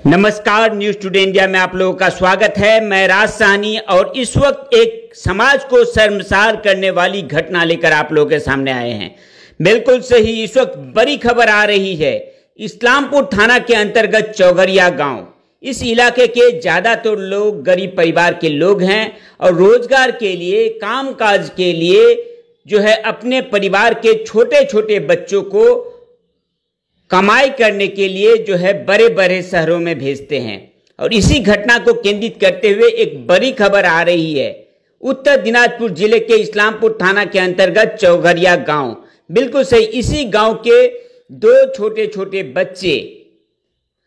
नमस्कार, news today India में आप लोगों का स्वागत है। मैं राज साहनी और इस वक्त एक समाज को शर्मसार करने वाली घटना लेकर आप लोगों के सामने आए हैं। बिल्कुल सही, इस वक्त बड़ी खबर आ रही है। इस्लामपुर थाना के अंतर्गत चौघरिया गांव, इस इलाके के ज्यादातर लोग गरीब परिवार के लोग हैं और रोजगार के लिए, कामकाज के लिए जो है अपने परिवार के छोटे छोटे बच्चों को कमाई करने के लिए जो है बड़े बड़े शहरों में भेजते हैं। और इसी घटना को केंद्रित करते हुए एक बड़ी खबर आ रही है। उत्तर दिनाजपुर जिले के इस्लामपुर थाना के अंतर्गत चौघरिया गांव, बिल्कुल सही, इसी गांव के दो छोटे छोटे बच्चे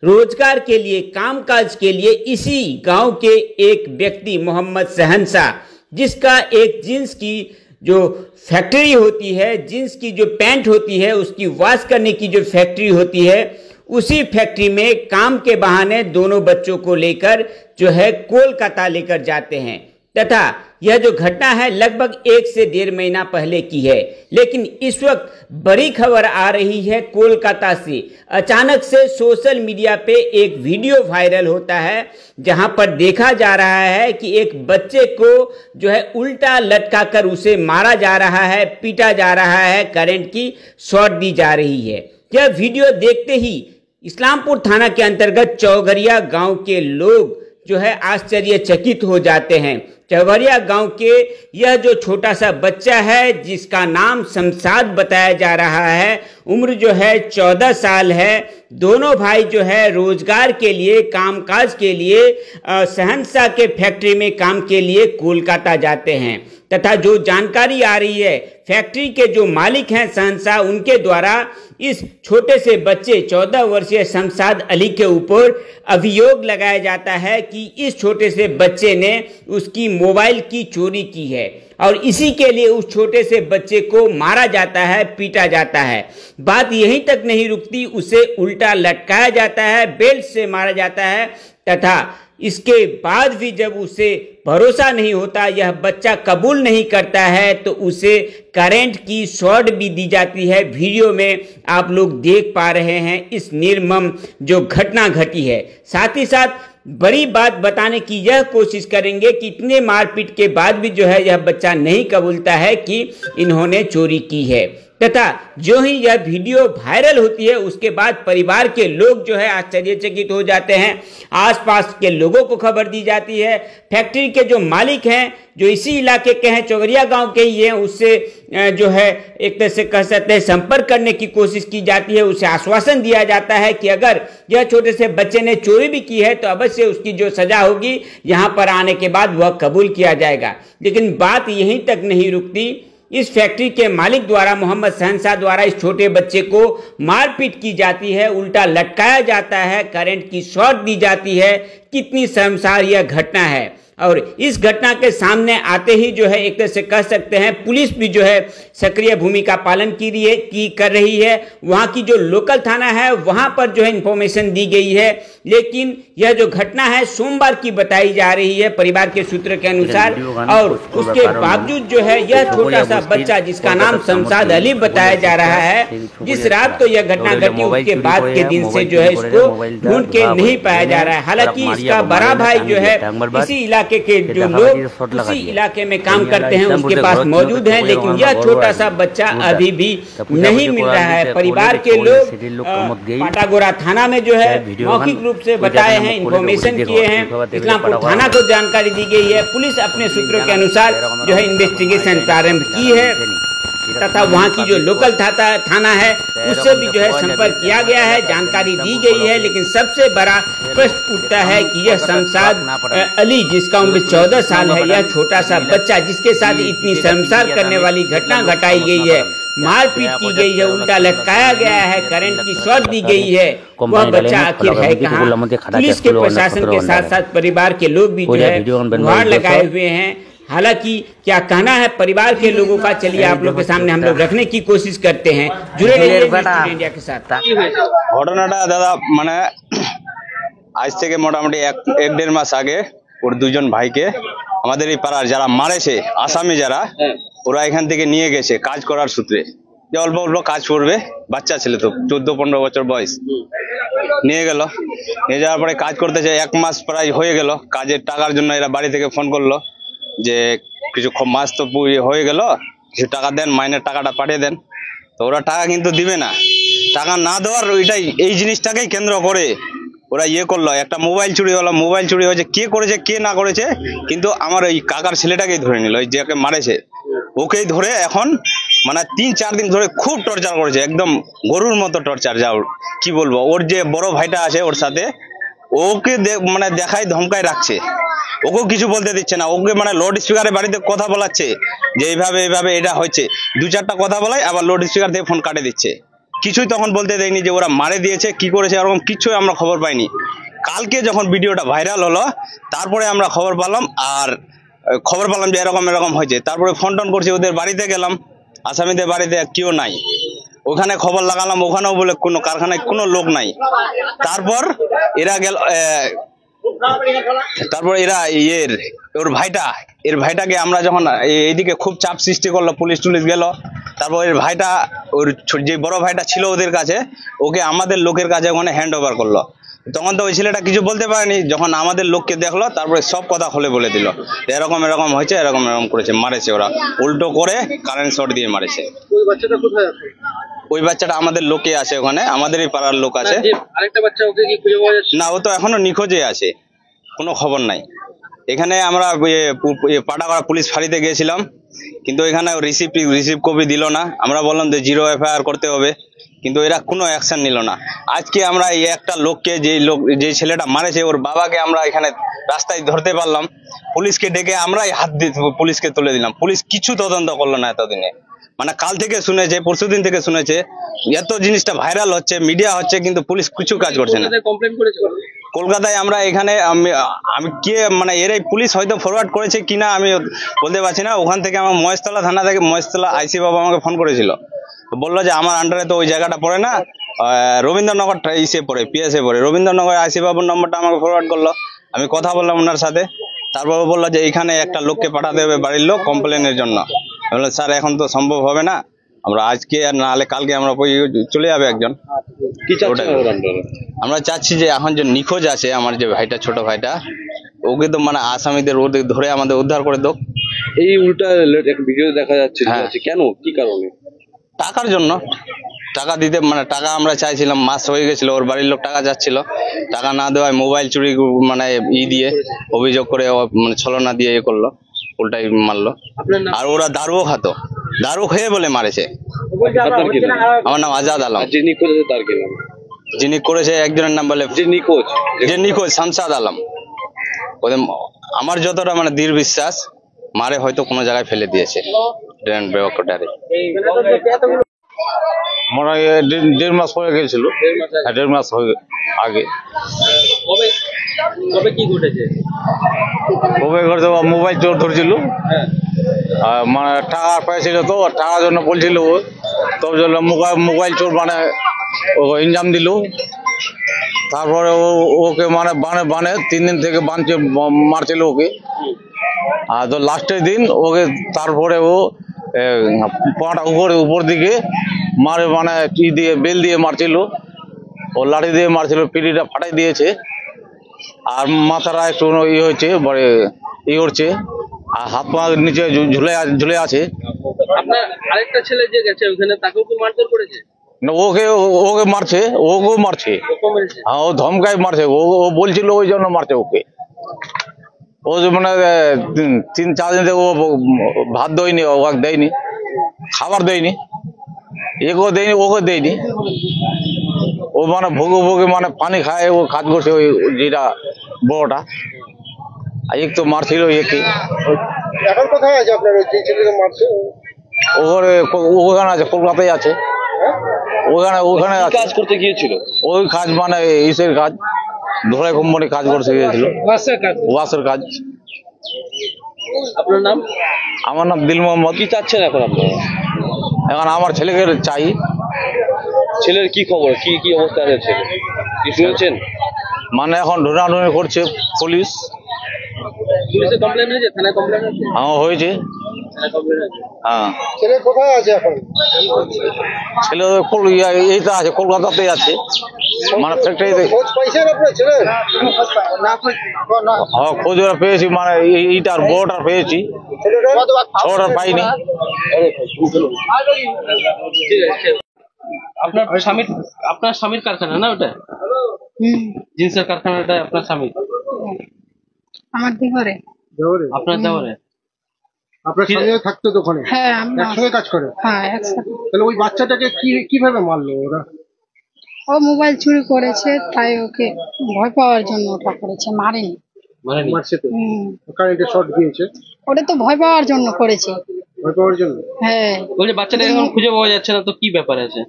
रोजगार के लिए, कामकाज के लिए इसी गांव के एक व्यक्ति मोहम्मद शहनशाह, जिसका एक जींस की जो फैक्ट्री होती है, जींस की जो पैंट होती है उसकी वॉश करने की जो फैक्ट्री होती है, उसी फैक्ट्री में काम के बहाने दोनों बच्चों को लेकर जो है कोलकाता लेकर जाते हैं। तथा यह जो घटना है लगभग 1 से 1.5 महीना पहले की है। लेकिन इस वक्त बड़ी खबर आ रही है कोलकाता से। अचानक से सोशल मीडिया पे एक वीडियो वायरल होता है जहां पर देखा जा रहा है कि एक बच्चे को जो है उल्टा लटका कर उसे मारा जा रहा है, पीटा जा रहा है, करंट की शॉट दी जा रही है। यह वीडियो देखते ही इस्लामपुर थाना के अंतर्गत चौघरिया गांव के लोग जो है आश्चर्यचकित हो जाते हैं। चौघरिया गांव के यह जो छोटा सा बच्चा है, जिसका नाम शमशाद बताया जा रहा है, उम्र जो है 14 साल है। दोनों भाई जो है रोजगार के लिए, कामकाज के लिए शहनशाह के फैक्ट्री में काम के लिए कोलकाता जाते हैं। तथा जो जानकारी आ रही है, फैक्ट्री के जो मालिक हैं शहनशाह, उनके द्वारा इस छोटे से बच्चे 14 वर्षीय शमशाद अली के ऊपर अभियोग लगाया जाता है कि इस छोटे से बच्चे ने उसकी मोबाइल की चोरी की है और इसी के लिए उस छोटे से बच्चे को मारा जाता है, पीटा जाता है। बात यहीं तक नहीं रुकती, उसे उल्टा लटकाया जाता है, बेल्ट से मारा जाता है। तथा इसके बाद भी जब उसे भरोसा नहीं होता, यह बच्चा कबूल नहीं करता है, तो उसे करंट की शॉट भी दी जाती है। वीडियो में आप लोग देख पा रहे हैं इस निर्मम जो घटना घटी है। साथ ही साथ बड़ी बात बताने की यह कोशिश करेंगे कि इतने मारपीट के बाद भी जो है यह बच्चा नहीं कबूलता है कि इन्होंने चोरी की है। तथा जो ही यह वीडियो वायरल होती है उसके बाद परिवार के लोग जो है आश्चर्यचकित हो जाते हैं। आसपास के लोगों को खबर दी जाती है। फैक्ट्री के जो मालिक हैं, जो इसी इलाके के हैं, चौघरिया गांव के ही हैं, उससे जो है एक तरह से कह सकते हैं संपर्क करने की कोशिश की जाती है। उसे आश्वासन दिया जाता है कि अगर यह छोटे से बच्चे ने चोरी भी की है तो अवश्य उसकी जो सजा होगी यहाँ पर आने के बाद वह कबूल किया जाएगा। लेकिन बात यहीं तक नहीं रुकती। इस फैक्ट्री के मालिक द्वारा, मोहम्मद शहनशाह द्वारा इस छोटे बच्चे को मारपीट की जाती है, उल्टा लटकाया जाता है, करंट की शॉट दी जाती है। कितनी शर्मसार यह घटना है। और इस घटना के सामने आते ही जो है एक तरह से कह सकते हैं पुलिस भी जो है सक्रिय भूमिका पालन कर रही है। वहाँ की जो लोकल थाना है वहाँ पर जो है इंफॉर्मेशन दी गई है। लेकिन यह जो घटना है सोमवार की बताई जा रही है परिवार के सूत्र के अनुसार। और उसके बावजूद जो है यह छोटा सा बच्चा, जिसका नाम शमशाद अली बताया जा रहा है, जिस रात को यह घटना घटी उसके बाद के दिन से जो है इसको ढूंढ के नहीं पाया जा रहा है। हालांकि इसका बड़ा भाई जो है इसी इलाके के जो लोग उसी इलाके में काम करते हैं उसके पास मौजूद हैं, लेकिन यह छोटा सा बच्चा अभी भी नहीं मिल रहा है। परिवार के लोग पाटागोरा थाना में जो है मौखिक रूप से बताए हैं, इंफॉर्मेशन किए हैं, इस्लामपुर थाना को जानकारी दी गई है। पुलिस अपने सूत्रों के अनुसार जो है इन्वेस्टिगेशन प्रारंभ की है तथा वहाँ की जो लोकल थाना है उससे भी जो है संपर्क किया गया है, जानकारी दी गई है। लेकिन सबसे बड़ा प्रश्न उठता है कि यह शमशाद अली, जिसका उम्र 14 साल है, यह छोटा सा बच्चा जिसके साथ इतनी शर्मसार करने वाली घटना घटाई गई है, मारपीट की गई है, उल्टा लटकाया गया है, करंट की शॉट दी गई है, वह बच्चा आखिर है कहाँ? पुलिस के प्रशासन के साथ साथ परिवार के लोग भी जो है गुहार लगाए हुए हैं। हालांकि क्या कहना है परिवार के लोगों का, चलिए आप लोग के सामने हम लोग रखने की कोशिश करते हैं। जुड़े रहिए इंडिया के साथ। घटनाटा दादा माने आज থেকে মোটামুটি 1-1.5 মাস আগে ওর দুজন ভাইকে আমাদের এই পাড়ার যারা মারেছে আসামি যারা ওরা এখান থেকে নিয়ে গেছে কাজ করার সূত্রে, যে অল্প অল্প কাজ করবে, বাচ্চা ছেলে তো 14-15 বছর বয়স, নিয়ে গেল। নিয়ে যাওয়ার পরে কাজ করতেছে, 1 মাস প্রায় হয়ে গেল। কাজের টাকার জন্য এরা বাড়ি থেকে ফোন করলো যে কিছু মাস তো হয়ে গেল, কিছু টাকা দেন, মাইনের টাকাটা পাঠিয়ে দেন। তো ওরা টাকা কিন্তু দিবে না। টাকা না দেওয়ার ওইটাই, এই জিনিসটাকেই কেন্দ্র করে ওরা করলো। একটা মোবাইল চুরি হলো, মোবাইল চুরি হয়েছে, কে করেছে কে না করেছে, কিন্তু আমার ওই কাকার ছেলেটাকেই ধরে নিল, ওই যাকে মারেছে ওকেই ধরে এখন মানে 3-4 দিন ধরে খুব টর্চার করেছে, একদম গরুর মতো টর্চার। যাও কি বলবো, ওর যে বড় ভাইটা আছে ওর সাথে, ওকে মানে দেখাই ধমকায় রাখছে, ওকেও কিছু বলতে দিচ্ছে না। ওকে মানে লাউড স্পিকারে বাড়িতে কথা বলাচ্ছে যে এইভাবে এইভাবে এটা হয়েছে, 2-4টা কথা বলাই, আবার লাউড স্পিকার থেকে ফোন কাটে দিচ্ছে। কিছুই তখন বলতে দেয়নি যে ওরা মারে দিয়েছে কি করেছে, এরকম কিছুই আমরা খবর পাইনি। কালকে যখন ভিডিওটা ভাইরাল হলো তারপরে আমরা খবর পেলাম, আর খবর পেলাম যে এরকম এরকম হয়েছে। তারপরে ফোন টোন করছি, ওদের বাড়িতে গেলাম, আসামিদের বাড়িতে, কেউ নাই। ওখানে খবর লাগালাম, ওখানেও বলে কোনো কারখানায় কোনো লোক নাই। তারপর এরা গেল, তারপর এরা এর ভাইটাকে আমরা যখন এইদিকে খুব চাপ সৃষ্টি করলো, পুলিশ টুলিশ গেল। তারপর এর ভাইটা, ওর যে বড় ভাইটা ছিল ওদের কাছে, ওকে আমাদের লোকের কাছে ওখানে হ্যান্ড ওভার করলো। তখন তো ওই ছেলেটা কিছু বলতে পারেনি, যখন আমাদের লোককে দেখলো তারপরে সব কথা খুলে বলে দিল, এরকম এরকম হয়েছে, এরকম এরকম করেছে, মারেছে ওরা, উল্টো করে কারেন্ট শট দিয়ে মারেছে। ওই বাচ্চাটা কোথায় আছে? ওই বাচ্চাটা আমাদের লোকে আছে, ওখানে আমাদেরই পাড়ার লোক আছে। আরেকটা বাচ্চা, ওকে কি খুঁজে পাওয়া যাচ্ছে? না, ও তো এখনো নিখোঁজে আছে, কোনো খবর নাই। এখানে আমরা পাটাগড়া পুলিশ ফাঁড়িতে গিয়েছিলাম, কিন্তু এখানে রিসিভ কপি দিল না। আমরা বললাম যে 0 FIR করতে হবে, কিন্তু এরা কোনো অ্যাকশন নিল না। আজকে আমরা এই একটা লোককে, যে ছেলেটা মারেছে ওর বাবাকে আমরা এখানে রাস্তায় ধরতে পারলাম, পুলিশকে ডেকে আমরাই হাত দিয়ে পুলিশকে তুলে দিলাম। পুলিশ কিছু তদন্ত করলো না এতদিনে, মানে কাল থেকে শুনেছে, পরশুদিন থেকে শুনেছে, এত জিনিসটা ভাইরাল হচ্ছে, মিডিয়া হচ্ছে, কিন্তু পুলিশ কিছু কাজ করছে না। কমপ্লেন করেছে কলকাতায় আমরা এখানে, আমি কে মানে এরাই পুলিশ হয়তো ফরওয়ার্ড করেছে কিনা আমি বলতে পারছি না। ওখান থেকে আমার মহেশতলা থানা থেকে, মহেশতলা আইসি বাবু আমাকে ফোন করেছিল, বললো যে আমার আন্ডারে তো ওই জায়গাটা পড়ে না, রবীন্দ্রনগর ইসে পড়ে, পিএসএ পড়ে। রবীন্দ্রনগর আইসি বাবুর নম্বরটা আমাকে ফরওয়ার্ড করলো, আমি কথা বললাম ওনার সাথে। তারপর বললো যে এইখানে একটা লোককে পাঠাতে হবে বাড়ির লোক কমপ্লেনের জন্য। বললো স্যার এখন তো সম্ভব হবে না, আমরা আজকে আর নাহলে কালকে আমরা চলে যাবে একজন। আমরা চাচ্ছি যে এখন যে নিখোঁজ আছে আমার যে ভাইটা, ছোট ভাইটা, ওকে তো মানে আসামিদের ওদের ধরে আমাদের উদ্ধার করে দাও। এই উল্টা ভিডিও দেখা যাচ্ছে, কেন, কি কারণে? টাকার জন্য, টাকা দিতে, মানে টাকা আমরা চাইছিলাম, মাস হয়ে গেছিল, ওর বাড়ির লোক টাকা যাচ্ছিল, টাকা না দেওয়ায় মোবাইল চুরি মানে দিয়ে অভিযোগ করে, মানে ছলনা দিয়ে করলো, উল্টাই মারলো। আর ওরা দারুও খাতো, দারু খেয়ে বলে মারেছে। আমার নাম আজাদ আলম। যিনি করেছে তার কি নাম? যিনি করেছে একজনের নাম বলে যে নিখোঁজ শামসাদ আলম। ওদের আমার যতটা মানে দৃঢ় বিশ্বাস, মারে হয়তো কোনো জায়গায় ফেলে দিয়েছে ড্রেন ব্যাকওয়াটারে। মনে হয় 1.5 মাস হয়ে গেছিল, 1.5 মাস আগে। কবে কি ঘটেছে? মোবাইল চোর ধরছিল, মানে টাকা পাইছিল, তো টাকার জন্য বলছিল, তোর জন্য মোবাইল চোর মানে ইনজাম দিল। তারপরে ওকে মানে বানে 3 দিন থেকে মারছিল ওকে। আর তো লাস্টের দিন ওকে, তারপরে ও পাটা উপর দিকে মারে, মানে দিয়ে বেল দিয়ে মারছিল, ও লাঠি দিয়ে মারছিল, পিঠিটা ফাটাই দিয়েছে, আর মাথাটা একটু হয়েছে, বড় হচ্ছে, আর হাত পা নিচে ঝুলে আছে। আপনার আরেকটা ছেলে যে গেছে ওখানে, তাকেও কি মারধর করেছে? না, ওকে মারছে, ওকেও মারছে। হ্যাঁ, ও ধমকায় মারছে, ও বলছিল ওই জন্য মারছে ওকে। ও মানে 3-4 দিন থেকে ও ভাত দেয়নি, ওকে দেয়নি, খাবার দেয়নি, একেও দেয়নি, ওকে দেয়নি। ও মানে ভোগে মানে পানি খায়, ও কাজ করছে, ওই যেটা বড়টা, এক তো মারছিল একে। এখন কোথায় আছে আপনার যে ছেলেকে মারছে? ওখানে আছে, কলকাতায় আছে। ওখানে কাজ করতে গিয়েছিল, ওই কাজ মানে ইসের কাজ, ধরে কোম্পানি কাজ করতে গিয়েছিল, ওয়াসের কাজ। আপনার নাম? আমার নাম দিল মোহাম্মদ। কি চাচ্ছেন এখন আপনারা? এখন আমার ছেলেকে চাই। ছেলের কি খবর, কি অবস্থা আছে ছেলে, কি শুনেছেন? মানে এখন ঢোনাঢুনি করছে পুলিশ। পুলিশে কমপ্লেন হয়েছে, থানায় কমপ্লেন হয়েছে? হ্যাঁ হয়েছে। হ্যাঁ ছেলে কোথায় আছে এখন? ছেলে এইটা আছে, কলকাতাতেই আছে, মানে ফ্যাক্টরিতে। খোঁজ পাইছেন আপনার ছেলে? হ্যাঁ খোঁজ ওরা পেয়েছি, মানে এইটার বড়টার পেয়েছি, ছোটটার পাইনি। আপনার স্বামীর কারখানা না ওটা? জিন্সের কারখানাটা আপনার স্বামী? আমার দিঘরে। আপনার দেওয়ারে? আপনার সঙ্গে থাকতো দোকানে? হ্যাঁ আমি একসঙ্গে কাজ করে? হ্যাঁ একসাথে। তাহলে ওই বাচ্চাটাকে কিভাবে মারলো ওরা? ও মোবাইল চুরি করেছে, তাই ওকে ভয় পাওয়ার জন্য ওটা করেছে, মারেনি। মারছে তো, কারেন্টের শর্ট দিয়েছে। ওটা তো ভয় পাওয়ার জন্য করেছে। ভয় পাওয়ার জন্য? হ্যাঁ। বলছে বাচ্চাটা এখন খুঁজে পাওয়া যাচ্ছে না, তো কি ব্যাপার আছে?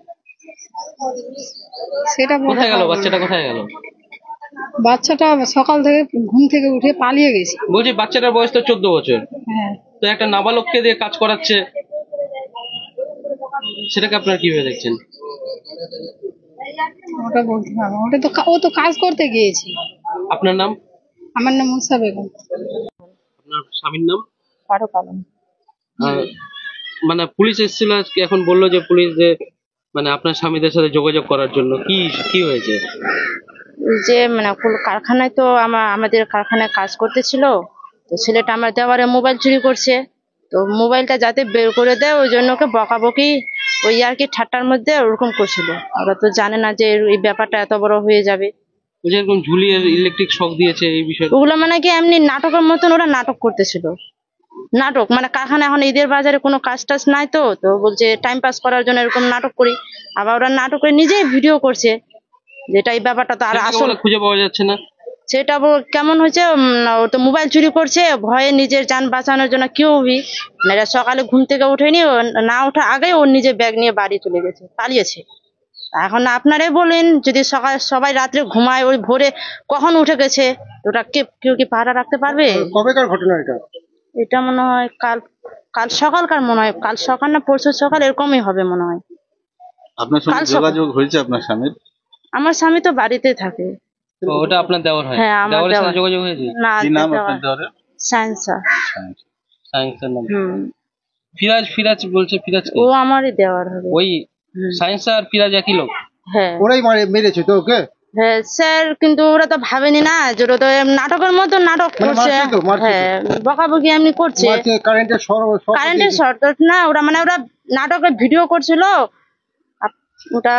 সেটা কোথায় গেল বাচ্চাটা, কোথায় গেল? বাচ্চাটা সকাল থেকে ঘুম থেকে উঠে পালিয়ে গেছে। বলছি বাচ্চাটার বয়স তো 14 বছর, হ্যাঁ। তো একটা নাবালককে দিয়ে কাজ করাচ্ছে, সেটাকে আপনারা কিভাবে দেখছেন? ওটা বলতে পারবো, ওটা তো ও তো কাজ করতে গিয়েছে। আপনার নাম? আমার নাম মুসা বেগম। আপনার স্বামীর নাম? ফারুক আলম। মানে পুলিশ এসেছিল আজকে, এখন বললো যে পুলিশ যে মানে আপনার স্বামীদের সাথে যোগাযোগ করার জন্য। কি হয়েছে? যে মানে কারখানায় তো আমাদের কারখানায় কাজ করতেছিল, তো ছেলেটা আমার দেওয়ারে মোবাইল চুরি করছে, তো মোবাইলটা যাতে বের করে দেয় ওই জন্য ওকে বকাবকি, ওই আর কি ঠাট্টার মধ্যে ওরকম করছিল। ওরা তো জানে না যে এই ব্যাপারটা এত বড় হয়ে যাবে। যেরকম ঝুলিয়ে ইলেকট্রিক শক দিয়েছে, এই বিষয়ে ওগুলো মানে কি এমনি নাটকের মতন ওরা নাটক করতেছিল। নাটক মানে কারখানা এখন ঈদের বাজারে কোনো কাজ টাজ নাই, তো বলছে টাইম পাস করার জন্য এরকম নাটক করি। আবার ওরা নাটক করে নিজেই ভিডিও করছে, যেটা এই ব্যাপারটা তো আর আসলে খুঁজে পাওয়া যাচ্ছে না। সেটা কেমন হয়েছে, ও তো মোবাইল চুরি করছে, ভয়ে নিজের যান বাঁচানোর জন্য কেউ মানে সকালে ঘুম থেকে উঠেনি, না ওঠা আগে ওর নিজে ব্যাগ নিয়ে বাড়ি চলে গেছে, পালিয়েছে। এখন আপনারাই বলেন, যদি সকাল সবাই রাত্রে ঘুমায়, ওই ভোরে কখন উঠে গেছে, ওটা কেউ কি পাহারা রাখতে পারবে? কবেকার ঘটনা এটা? এটা মনে হয় কাল সকালকার, মনে হয় কাল সকাল না পরশু সকাল এরকমই হবে মনে হয়। আপনার সঙ্গে যোগাযোগ হয়েছে আপনার স্বামীর? আমার স্বামী তো বাড়িতে থাকে। ওটা আপনার দেওয়ার হয়? হ্যাঁ আমার দেওয়ারের সাথে দেওয়ার। যোগাযোগ হয়েছে? না, কি নাম আপনার দেওয়ারের? সায়েন্সা। সায়েন্সের নাম? ফিরাজ বলছে। ফিরাজ ও আমারই দেওয়ার হবে। ওই সায়েন্স আর ফিরাজ একই লোক? হ্যাঁ। ওরাই মেরেছে তো ওকে? হ্যাঁ স্যার, কিন্তু ওরা তো ভাবেনি না যে ওরা তো নাটকের মতো নাটক করছে। হ্যাঁ বকাবকি এমনি করছে। কারেন্টের শর্ট না, ওরা মানে ওরা নাটকের ভিডিও করছিল ওটা।